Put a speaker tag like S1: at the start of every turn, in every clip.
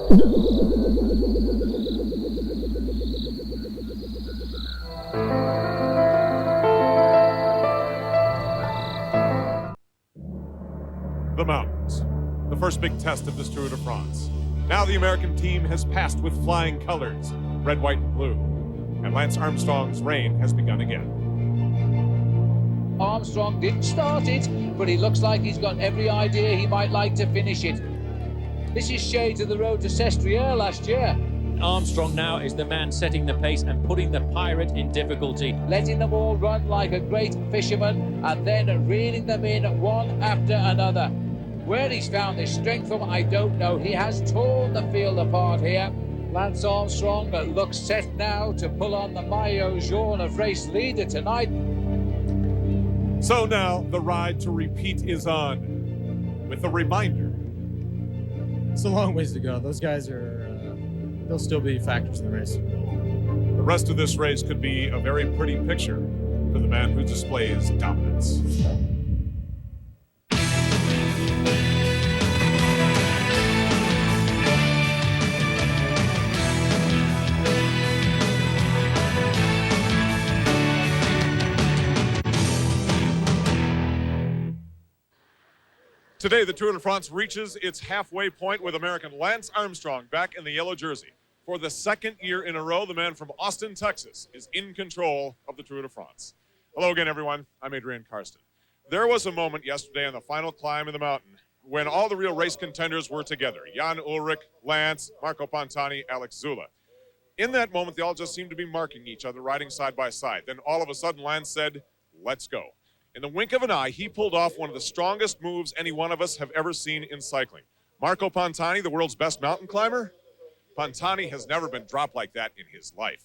S1: The mountains, the first big test of this Tour de France. Now the American team has passed with flying colors, red, white, and blue. And Lance Armstrong's reign has begun again.
S2: Armstrong didn't start it, but he looks like he's got every idea he might like to finish it. This is shades of the road to Sestriere last year.
S3: Armstrong now is the man setting the pace and putting the pirate in difficulty.
S2: Letting them all run like a great fisherman and then reeling them in one after another. Where he's found this strength from, I don't know. He has torn the field apart here. Lance Armstrong looks set now to pull on the maillot jaune of race leader tonight.
S1: So now the ride to repeat is on, with a reminder.
S4: It's a long ways to go. Those guys are, they'll still be factors in the race.
S1: The rest of this race could be a very pretty picture for the man who displays dominance. Today, the Tour de France reaches its halfway point with American Lance Armstrong back in the yellow jersey. For the second year in a row, the man from Austin, Texas, is in control of the Tour de France. Hello again, everyone. I'm Adrian Karsten. There was a moment yesterday on the final climb of the mountain when all the real race contenders were together. Jan Ullrich, Lance, Marco Pantani, Alex Zula. In that moment, they all just seemed to be marking each other, riding side by side. Then all of a sudden, Lance said, "Let's go." In the wink of an eye, he pulled off one of the strongest moves any one of us have ever seen in cycling. Marco Pantani, the world's best mountain climber? Pantani has never been dropped like that in his life.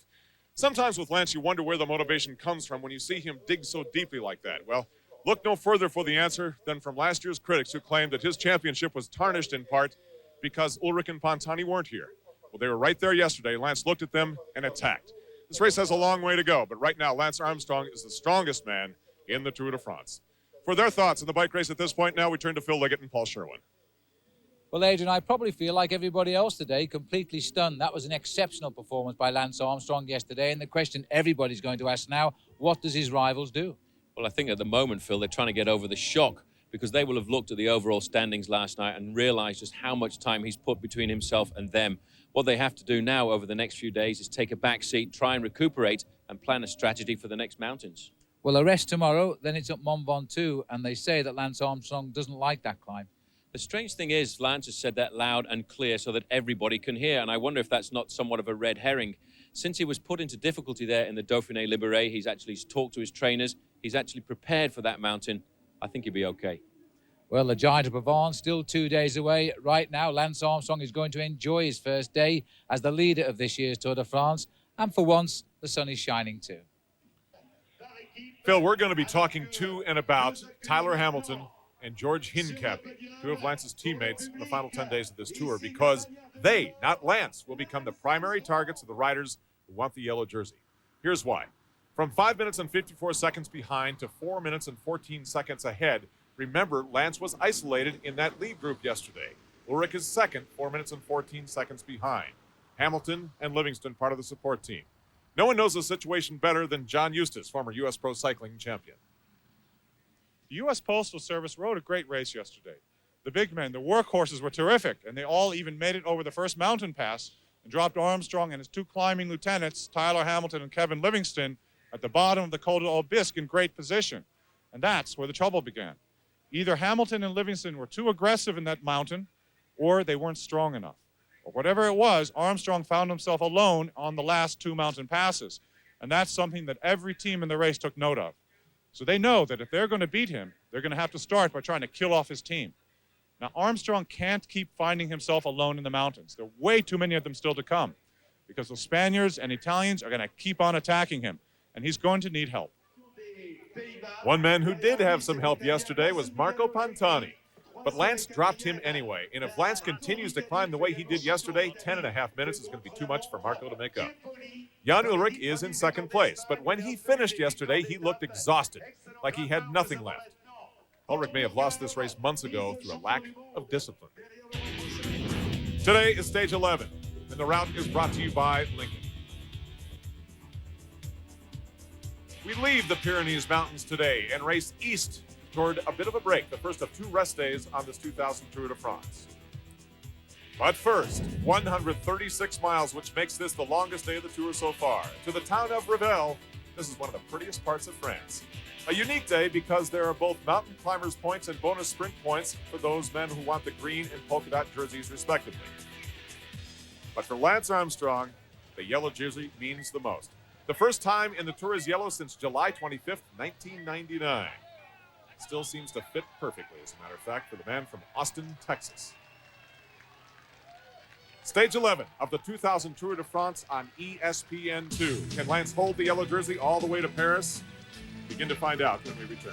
S1: Sometimes with Lance, you wonder where the motivation comes from when you see him dig so deeply like that. Well, look no further for the answer than from last year's critics who claimed that his championship was tarnished in part because Ullrich and Pantani weren't here. Well, they were right there yesterday. Lance looked at them and attacked. This race has a long way to go, but right now, Lance Armstrong is the strongest man in the Tour de France. For their thoughts on the bike race at this point, now we turn to Phil Liggett and Paul Sherwin.
S2: Well, Adrian, I probably feel like everybody else today, completely stunned. That was an exceptional performance by Lance Armstrong yesterday. And the question everybody's going to ask now, what does his rivals do?
S3: Well, I think at the moment, Phil, they're trying to get over the shock because they will have looked at the overall standings last night and realized just how much time he's put between himself and them. What they have to do now over the next few days is take a back seat, try and recuperate and plan a strategy for the next mountains.
S2: Well, a rest tomorrow, then it's up Mont Ventoux, and they say that Lance Armstrong doesn't like that climb.
S3: The strange thing is, Lance has said that loud and clear so that everybody can hear, and I wonder if that's not somewhat of a red herring. Since he was put into difficulty there in the Dauphiné Libéré, he's actually talked to his trainers, he's actually prepared for that mountain. I think he'll be okay.
S2: Well, the Giant of Provence still 2 days away. Right now, Lance Armstrong is going to enjoy his first day as the leader of this year's Tour de France, and for once, the sun is shining too.
S1: Phil, we're going to be talking to and about Tyler Hamilton and George Hincapie, two of Lance's teammates in the final 10 days of this tour, because they, not Lance, will become the primary targets of the riders who want the yellow jersey. Here's why. From 5 minutes and 54 seconds behind to 4 minutes and 14 seconds ahead, remember, Lance was isolated in that lead group yesterday. Ullrich is second, 4 minutes and 14 seconds behind. Hamilton and Livingston part of the support team. No one knows the situation better than John Eustace, former U.S. Pro Cycling champion.
S5: The U.S. Postal Service rode a great race yesterday. The big men, the workhorses were terrific, and they all even made it over the first mountain pass and dropped Armstrong and his two climbing lieutenants, Tyler Hamilton and Kevin Livingston, at the bottom of the Col d'Aubisque in great position. And that's where the trouble began. Either Hamilton and Livingston were too aggressive in that mountain, or they weren't strong enough. Or whatever it was, Armstrong found himself alone on the last two mountain passes. And that's something that every team in the race took note of. So they know that if they're going to beat him, they're going to have to start by trying to kill off his team. Now, Armstrong can't keep finding himself alone in the mountains. There are way too many of them still to come because the Spaniards and Italians are going to keep on attacking him, and he's going to need help.
S1: One man who did have some help yesterday was Marco Pantani. But Lance dropped him anyway, and if Lance continues to climb the way he did yesterday, 10.5 minutes is going to be too much for Marco to make up. Jan Ullrich is in second place, but when he finished yesterday, he looked exhausted, like he had nothing left. Ullrich may have lost this race months ago through a lack of discipline. Today is stage 11, and the route is brought to you by Lincoln. We leave the Pyrenees Mountains today and race east toward a bit of a break, the first of 2 rest days on this 2000 Tour de France. But first, 136 miles, which makes this the longest day of the Tour so far. To the town of Revel, this is one of the prettiest parts of France. A unique day because there are both mountain climbers points and bonus sprint points for those men who want the green and polka dot jerseys respectively. But for Lance Armstrong, the yellow jersey means the most. The first time in the Tour is yellow since July 25th, 1999. Still seems to fit perfectly, as a matter of fact, for the man from Austin, Texas. Stage 11 of the 2000 Tour de France on ESPN2. Can Lance hold the yellow jersey all the way to Paris? Begin to find out when we return.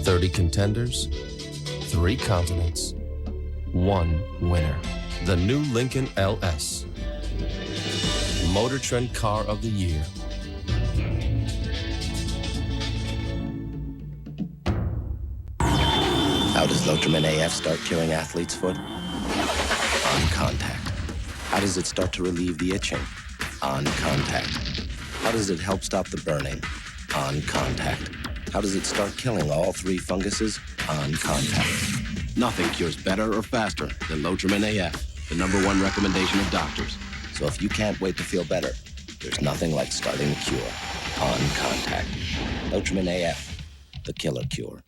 S6: "30 contenders, 3 continents, 1 winner." The new Lincoln LS. Motor Trend Car of the Year.
S7: How does Lotrimin AF start killing athlete's foot? On contact. How does it start to relieve the itching? On contact. How does it help stop the burning? On contact. How does it start killing all 3 funguses? On contact. Nothing cures better or faster than Lotrimin AF, the #1 recommendation of doctors. So if you can't wait to feel better, there's nothing like starting the cure on contact. Lotrimin AF, the killer cure.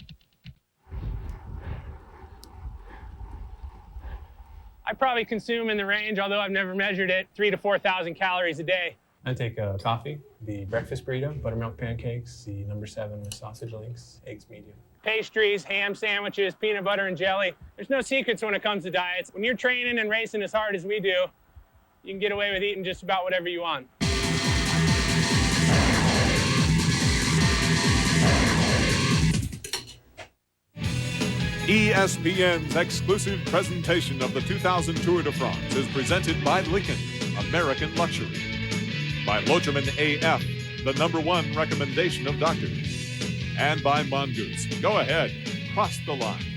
S8: I probably consume in the range, although I've never measured it, 3,000 to 4,000 calories a day.
S9: I take coffee, the breakfast burrito, buttermilk pancakes, the #7 with sausage links, eggs medium.
S8: Pastries, ham sandwiches, peanut butter and jelly. There's no secrets when it comes to diets. When you're training and racing as hard as we do, you can get away with eating just about whatever you want.
S1: ESPN's exclusive presentation of the 2000 Tour de France is presented by Lincoln, American Luxury. By Lotrimin AF, the #1 recommendation of doctors. And by Mongoose. Go ahead, cross the line.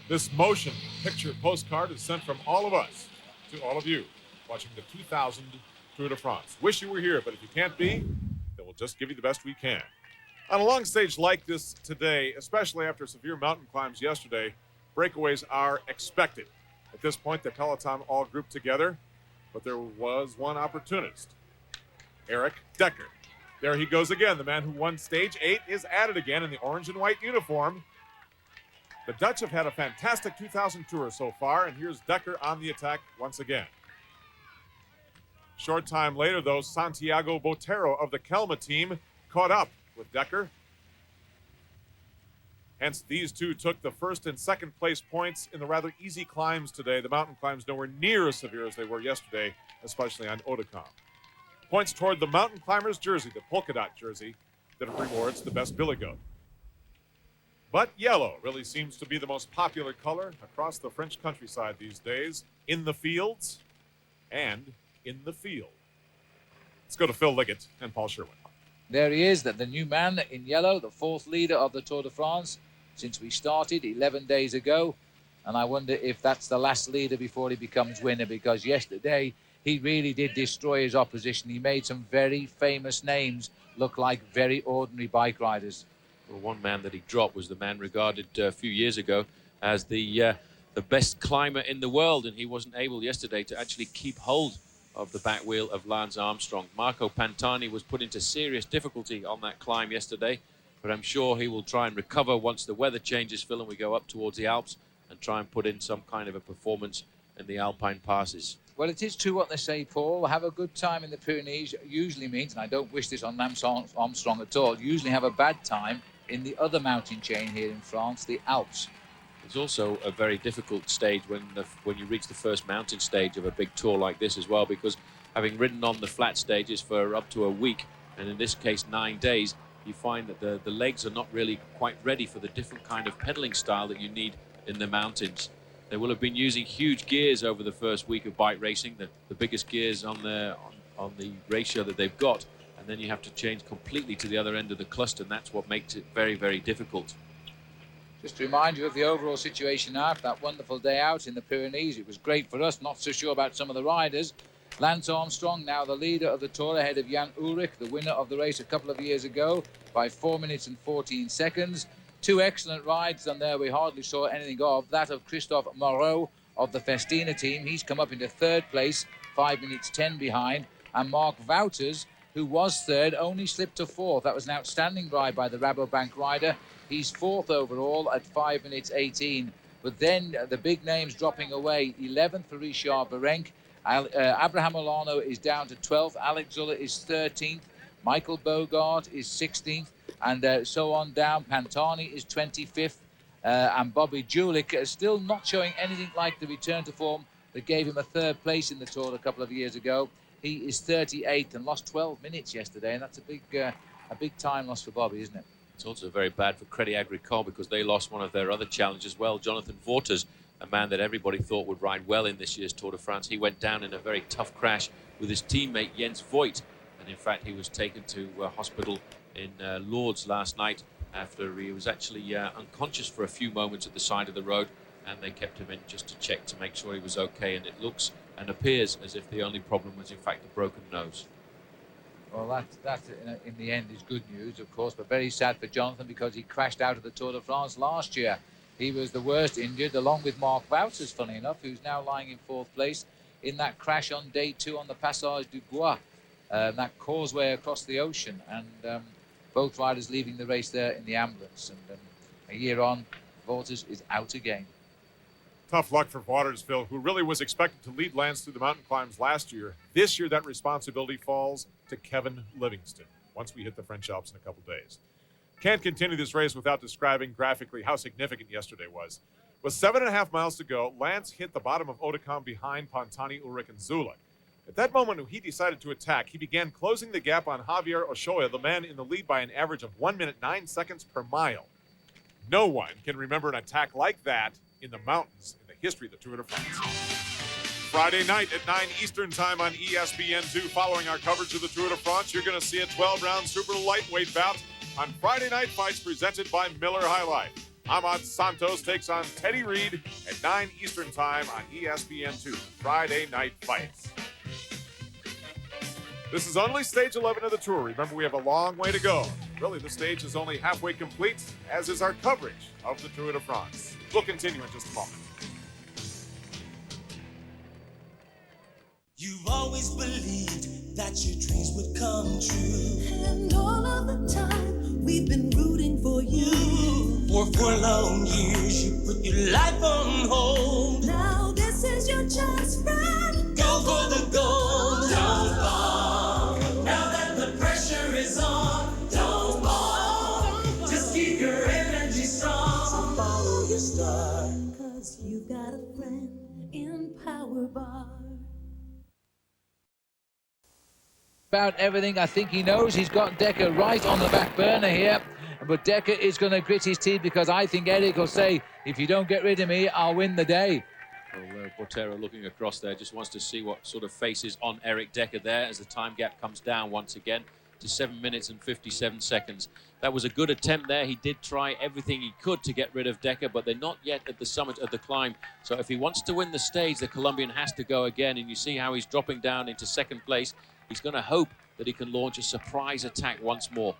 S1: This motion picture postcard is sent from all of us to all of you watching the 2000 Tour de France. Wish you were here, but if you can't be, then we'll just give you the best we can. On a long stage like this today, especially after severe mountain climbs yesterday, breakaways are expected. At this point, the peloton all grouped together, but there was one opportunist, Eric Decker. There he goes again. The man who won stage 8 is at it again in the orange and white uniform. The Dutch have had a fantastic 2000 Tour so far, and here's Decker on the attack once again. Short time later, though, Santiago Botero of the Kelma team caught up with Decker. Hence, these two took the first and second place points in the rather easy climbs today. The mountain climbs nowhere near as severe as they were yesterday, especially on Oudekam. Points toward the mountain climber's jersey, the polka dot jersey, that rewards the best billy goat. But yellow really seems to be the most popular color across the French countryside these days, in the fields and in the field. Let's go to Phil Liggett and Paul Sherwin.
S2: There he is, the new man in yellow, the 4th leader of the Tour de France since we started 11 days ago. And I wonder if that's the last leader before he becomes winner, because yesterday he really did destroy his opposition. He made some very famous names look like very ordinary bike riders.
S3: Well, one man that he dropped was the man regarded a few years ago as the best climber in the world, and he wasn't able yesterday to actually keep hold of the back wheel of Lance Armstrong. Marco Pantani was put into serious difficulty on that climb yesterday, but I'm sure he will try and recover once the weather changes, Phil, and we go up towards the Alps and try and put in some kind of a performance in the Alpine passes.
S2: Well, it is true what they say, Paul. Have a good time in the Pyrenees usually means, and I don't wish this on Lance Armstrong at all, usually have a bad time in the other mountain chain here in France, the Alps.
S3: It's also a very difficult stage when you reach the first mountain stage of a big tour like this as well, because having ridden on the flat stages for up to a week, and in this case 9 days, you find that the legs are not really quite ready for the different kind of pedaling style that you need in the mountains. They will have been using huge gears over the first week of bike racing, the biggest gears on the ratio that they've got, and then you have to change completely to the other end of the cluster, and that's what makes it very, very difficult.
S2: Just to remind you of the overall situation after that wonderful day out in the Pyrenees. It was great for us, not so sure about some of the riders. Lance Armstrong, now the leader of the Tour, ahead of Jan Ullrich, the winner of the race a couple of years ago, by 4 minutes and 14 seconds. Two excellent rides, and there we hardly saw anything of. That of Christophe Moreau of the Festina team. He's come up into third place, 5 minutes 10 behind. And Mark Wouters, who was third, only slipped to fourth. That was an outstanding ride by the Rabobank rider. He's fourth overall at 5 minutes 18. But then the big names dropping away. 11th for Richard Virenque. Abraham Olano is down to 12th. Alex Zuller is 13th. Michael Bogart is 16th. And so on down. Pantani is 25th. And Bobby Julich is still not showing anything like the return to form that gave him a third place in the Tour a couple of years ago. He is 38th and lost 12 minutes yesterday, and that's a big time loss for Bobby, isn't it?
S3: It's also very bad for Crédit Agricole because they lost one of their other challengers as well. Jonathan Vaughters, a man that everybody thought would ride well in this year's Tour de France. He went down in a very tough crash with his teammate Jens Voigt, and in fact he was taken to hospital in Lourdes last night after he was actually unconscious for a few moments at the side of the road, and they kept him in just to check to make sure he was okay, and it looks and appears as if the only problem was in fact a broken nose.
S2: Well, that in the end is good news, of course, but very sad for Jonathan because he crashed out of the Tour de France last year. He was the worst injured, along with Mark Wouters, funny enough, who's now lying in fourth place in that crash on day 2 on the Passage du Bois, that causeway across the ocean, and both riders leaving the race there in the ambulance. And a year on, Wouters is out again.
S1: Tough luck for Waters, Phil, who really was expected to lead Lance through the mountain climbs last year. This year, that responsibility falls to Kevin Livingston once we hit the French Alps in a couple days. Can't continue this race without describing graphically how significant yesterday was. With 7.5 miles to go, Lance hit the bottom of Oudecam behind Pantani, Ullrich, and Zula. At that moment when he decided to attack, he began closing the gap on Javier Ochoa, the man in the lead by an average of 1 minute 9 seconds per mile. No one can remember an attack like that in the mountains in the history of the Tour de France. Friday night at 9 Eastern time on ESPN2, following our coverage of the Tour de France, you're going to see a 12-round super lightweight bout on Friday Night Fights presented by Miller High Life. Ahmad Santos takes on Teddy Reed at 9 Eastern time on ESPN2, Friday Night Fights. This is only stage 11 of the Tour. Remember, we have a long way to go. Really, the stage is only halfway complete, as is our coverage of the Tour de France. We'll continue in just a moment.
S10: You've always believed that your dreams would come true. And all of the time, we've been rooting for you. For 4 long years, you put your life on hold. Now this is your chance, friend. Go for the gold. Don't fall. Now that the pressure is on, don't fall. Just keep your energy strong. So follow your star. 'Cause you've got a friend in Power Bar.
S2: About everything I think he knows. He's got Decker right on the back burner here, but Decker is going to grit his teeth because I think Eric will say, if you don't get rid of me, I'll win the day.
S3: Well, Botero looking across there just wants to see what sort of face is on Eric Decker there as the time gap comes down once again to 7 minutes and 57 seconds. That was a good attempt there. He did try everything he could to get rid of Decker, but they're not yet at the summit of the climb. So if he wants to win the stage, the Colombian has to go again, and you see how he's dropping down into second place. He's going to hope that he can launch a surprise attack once more.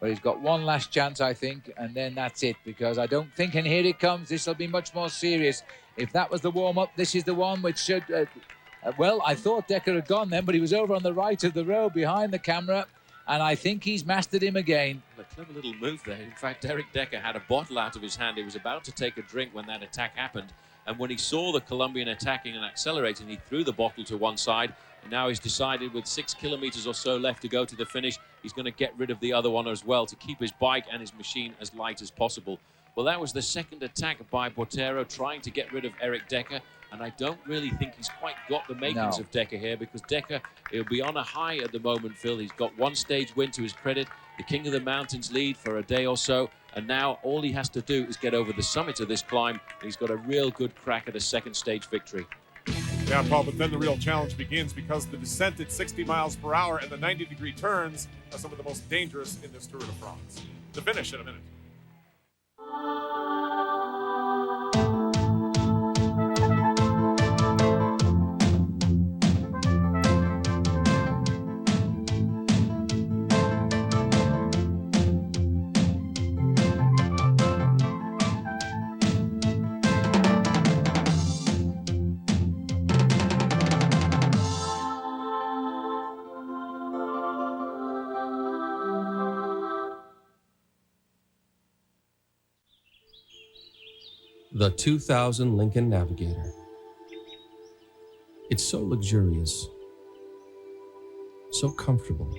S2: Well, he's got one last chance, I think, and then that's it, because I don't think, and here it comes, this will be much more serious. If that was the warm-up, this is the one which should... well, I thought Decker had gone then, but he was over on the right of the road behind the camera, and I think he's mastered him again.
S3: A clever little move there. In fact, Eric Decker had a bottle out of his hand. He was about to take a drink when that attack happened, and when he saw the Colombian attacking and accelerating, he threw the bottle to one side. And now he's decided with 6 kilometers or so left to go to the finish, he's going to get rid of the other one as well to keep his bike and his machine as light as possible. Well, that was the second attack by Botero trying to get rid of Eric Decker. And I don't really think he's quite got the makings of Decker here, because Decker, he'll be on a high at the moment, Phil. He's got one stage win to his credit, the King of the Mountains lead for a day or so, and now all he has to do is get over the summit of this climb, and he's got a real good crack at a second stage victory.
S1: Yeah, Paul, but then the real challenge begins, because the descent at 60 miles per hour and the 90-degree turns are some of the most dangerous in this Tour de France. The finish in a minute.
S6: The 2000 Lincoln Navigator. It's so luxurious, so comfortable,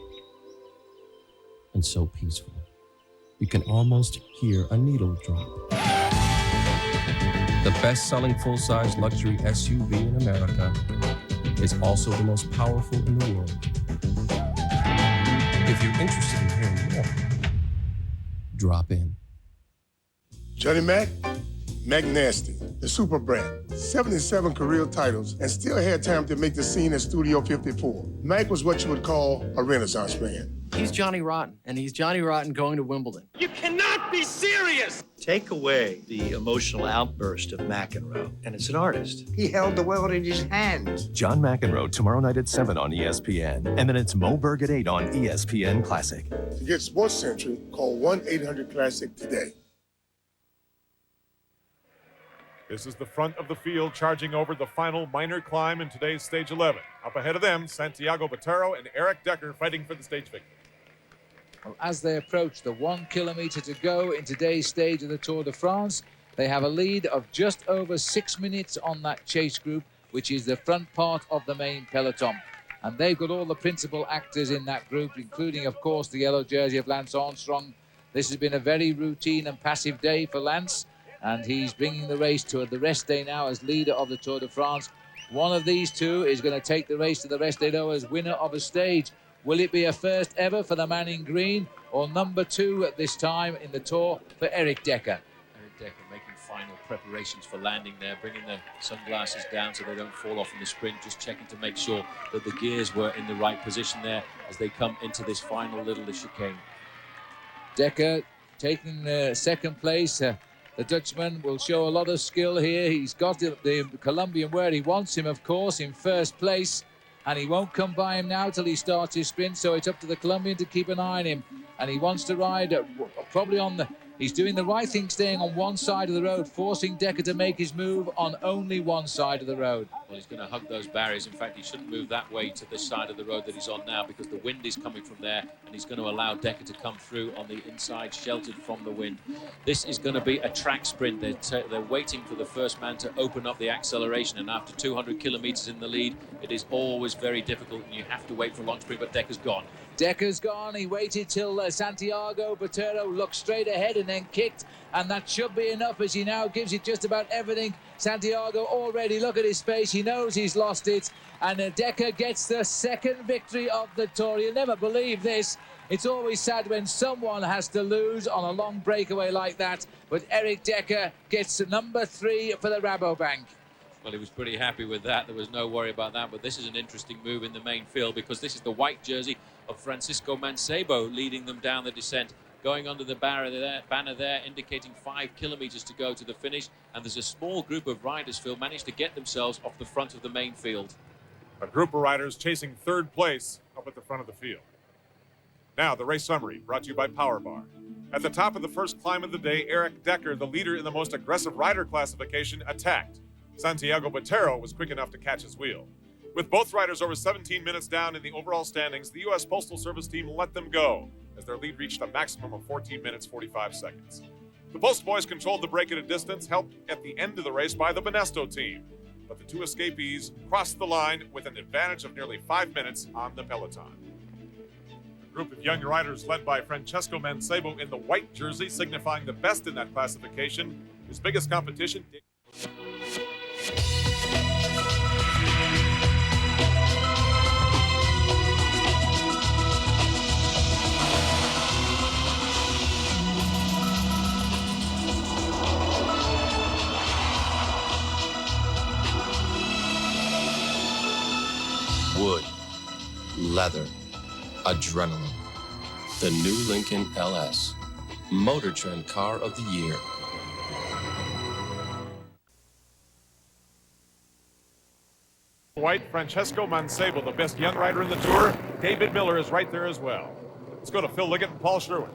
S6: and so peaceful. You can almost hear a needle drop. The best-selling full-size luxury SUV in America is also the most powerful in the world. If you're interested in hearing more, drop in.
S11: Johnny Mac? Mac Nasty, the super brand. 77 career titles and still had time to make the scene at Studio 54. Mac was what you would call a Renaissance man.
S12: He's Johnny Rotten, and he's Johnny Rotten going to Wimbledon.
S13: You cannot be serious! Take away the emotional outburst of McEnroe, and it's an artist.
S14: He held the world in his hands.
S15: John McEnroe, tomorrow night at 7 on ESPN. And then it's Mo Berg at 8 on ESPN Classic.
S11: To get Sports Century, call 1-800-CLASSIC today.
S1: This is the front of the field charging over the final minor climb in today's stage 11. Up ahead of them, Santiago Botero and Eric Decker fighting for the stage victory.
S2: Well, as they approach the 1 kilometer to go in today's stage of the Tour de France, they have a lead of just over 6 minutes on that chase group, which is the front part of the main peloton. And they've got all the principal actors in that group, including, of course, the yellow jersey of Lance Armstrong. This has been a very routine and passive day for Lance, and he's bringing the race to the rest day now as leader of the Tour de France. One of these two is going to take the race to the rest day now as winner of a stage. Will it be a first ever for the man in green, or number 2 at this time in the Tour for Eric Decker?
S3: Eric Decker making final preparations for landing there, bringing the sunglasses down so they don't fall off in the sprint, just checking to make sure that the gears were in the right position there as they come into this final little chicane.
S2: Decker taking second place. The Dutchman will show a lot of skill here. He's got the Colombian where he wants him, of course, in first place. And he won't come by him now till he starts his sprint. So it's up to the Colombian to keep an eye on him. And he wants to ride probably on the... He's doing the right thing, staying on one side of the road, forcing Decker to make his move on only one side of the road.
S3: Well, he's going to hug those barriers. In fact, he shouldn't move that way to the side of the road that he's on now, because the wind is coming from there, and he's going to allow Decker to come through on the inside, sheltered from the wind. This is going to be a track sprint. They're waiting for the first man to open up the acceleration, and after 200 kilometers in the lead, it is always very difficult, and you have to wait for a long sprint, but Decker's gone.
S2: Decker's gone. He waited till Santiago Botero looked straight ahead and then kicked, and that should be enough as he now gives it just about everything. Santiago already, look at his face, he knows he's lost it, and Decker gets the second victory of the Tour. You'll never believe this. It's always sad when someone has to lose on a long breakaway like that, but Eric Decker gets number 3 for the Rabobank.
S3: Well, he was pretty happy with that. There was no worry about that. But this is an interesting move in the main field, because this is the white jersey of Francisco Mancebo leading them down the descent, going under the banner there, indicating 5 kilometers to go to the finish. And there's a small group of riders, Phil, managed to get themselves off the front of the main field.
S1: A group of riders chasing third place up at the front of the field. Now, the race summary brought to you by Power Bar. At the top of the first climb of the day, Eric Decker, the leader in the most aggressive rider classification, attacked. Santiago Botero was quick enough to catch his wheel. With both riders over 17 minutes down in the overall standings, the U.S. Postal Service team let them go as their lead reached a maximum of 14 minutes, 45 seconds. The Post Boys controlled the break at a distance, helped at the end of the race by the Benesto team. But the two escapees crossed the line with an advantage of nearly 5 minutes on the peloton. A group of young riders led by Francesco Mancebo in the white jersey, signifying the best in that classification. His biggest competition...
S6: wood, leather, adrenaline. The new Lincoln LS, Motor Trend Car of the Year.
S1: White, Francesco Mancebo, the best young rider in the Tour. David Miller is right there as well. Let's go to Phil Liggett and Paul Sherwin.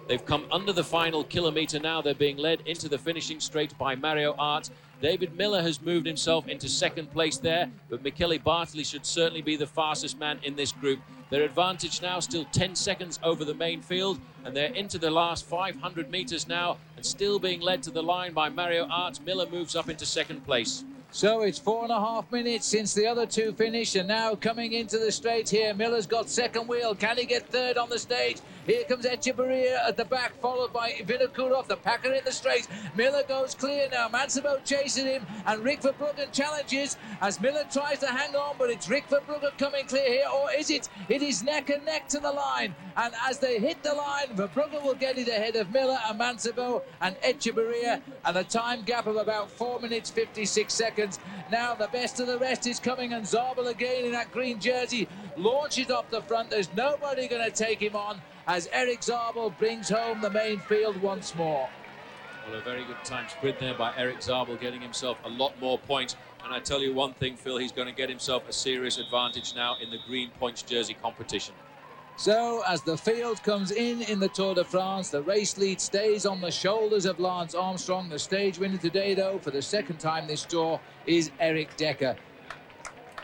S3: They've come under the final kilometre now. They're being led into the finishing straight by Mario Art. David Miller has moved himself into second place there, but Michele Bartoli should certainly be the fastest man in this group. Their advantage now still 10 seconds over the main field, and they're into the last 500 metres now and still being led to the line by Mario Art. Miller moves up into second place.
S2: So it's 4.5 minutes since the other two finished, and now coming into the straight here, Miller's got second wheel. Can he get third on the stage? Here comes Echeverria at the back, followed by Vinokurov, the packer in the straight. Miller goes clear now. Mancebo chasing him, and Rick Verbruggen challenges as Miller tries to hang on, but it's Rick Verbruggen coming clear here, or is it? It is neck and neck to the line, and as they hit the line, Verbruggen will get it ahead of Miller and Mancebo and Echeverria, and a time gap of about 4 minutes 56 seconds. Now the best of the rest is coming, and Zabel again in that green jersey launches off the front. There's nobody going to take him on as Eric Zabel brings home the main field once more.
S3: Well, a very good time sprint there by Eric Zabel, getting himself a lot more points. And I tell you one thing, Phil, he's going to get himself a serious advantage now in the green points jersey competition.
S2: So as the field comes in the Tour de France, the race lead stays on the shoulders of Lance Armstrong. The stage winner today, though, for the second time this tour, is Eric Decker.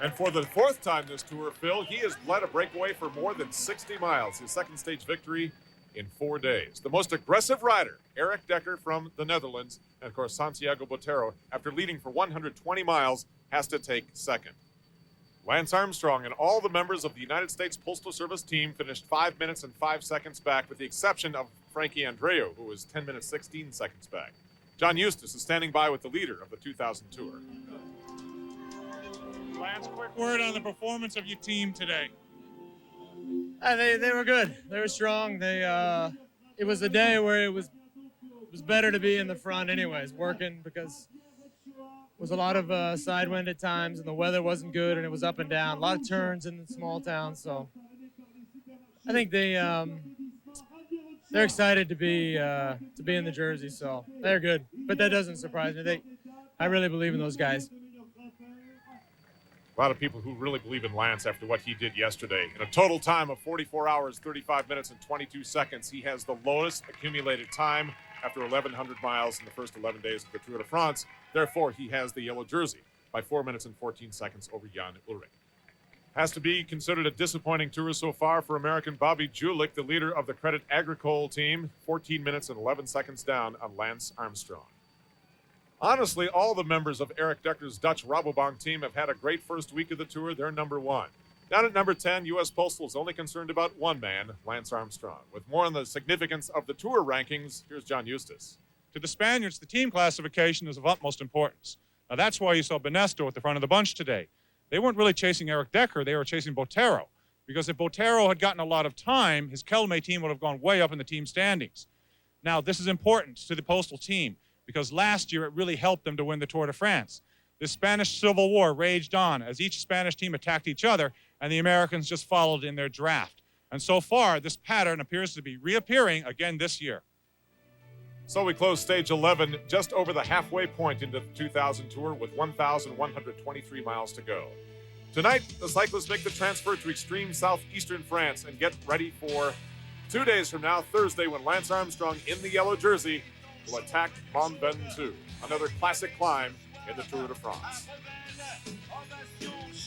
S1: And for the fourth time this tour, Phil, he has led a breakaway for more than 60 miles. His second stage victory in 4 days. The most aggressive rider, Eric Decker from the Netherlands, and of course Santiago Botero, after leading for 120 miles, has to take second. Lance Armstrong and all the members of the United States Postal Service team finished 5 minutes and 5 seconds back, with the exception of Frankie Andreu, who was 10 minutes 16 seconds back. John Eustace is standing by with the leader of the 2000 Tour.
S5: Lance, quick word on the performance of your team today.
S4: They were good. They were strong. It was a day where it was better to be in the front anyways, working, because was a lot of side wind at times, and the weather wasn't good, and it was up and down. A lot of turns in the small town, so I think they're excited to be in the jersey, so they're good. But that doesn't surprise me. I really believe in those guys.
S1: A lot of people who really believe in Lance after what he did yesterday. In a total time of 44 hours, 35 minutes, and 22 seconds, he has the lowest accumulated time after 1,100 miles in the first 11 days of the Tour de France. Therefore, he has the yellow jersey by 4 minutes and 14 seconds over Jan Ullrich. Has to be considered a disappointing tour so far for American Bobby Julich, the leader of the Credit Agricole team, 14 minutes and 11 seconds down on Lance Armstrong. Honestly, all the members of Eric Decker's Dutch Rabobank team have had a great first week of the tour. They're number one. Down at number 10, U.S. Postal is only concerned about one man, Lance Armstrong. With more on the significance of the tour rankings, here's John Eustace.
S5: To the Spaniards, the team classification is of utmost importance. Now, that's why you saw Benesto at the front of the bunch today. They weren't really chasing Eric Decker. They were chasing Botero, because if Botero had gotten a lot of time, his Kelme team would have gone way up in the team standings. Now, this is important to the Postal team, because last year it really helped them to win the Tour de France. The Spanish Civil War raged on as each Spanish team attacked each other, and the Americans just followed in their draft. And so far, this pattern appears to be reappearing again this year.
S1: So we close stage 11 just over the halfway point into the 2000 Tour with 1,123 miles to go. Tonight, the cyclists make the transfer to extreme southeastern France and get ready for 2 days from now, Thursday, when Lance Armstrong in the yellow jersey will attack Mont Ventoux, another classic climb in the Tour de France.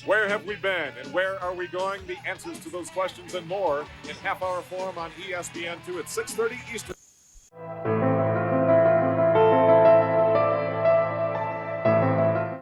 S1: Where have we been and where are we going? The answers to those questions and more in half-hour form on ESPN2 at 6:30 Eastern.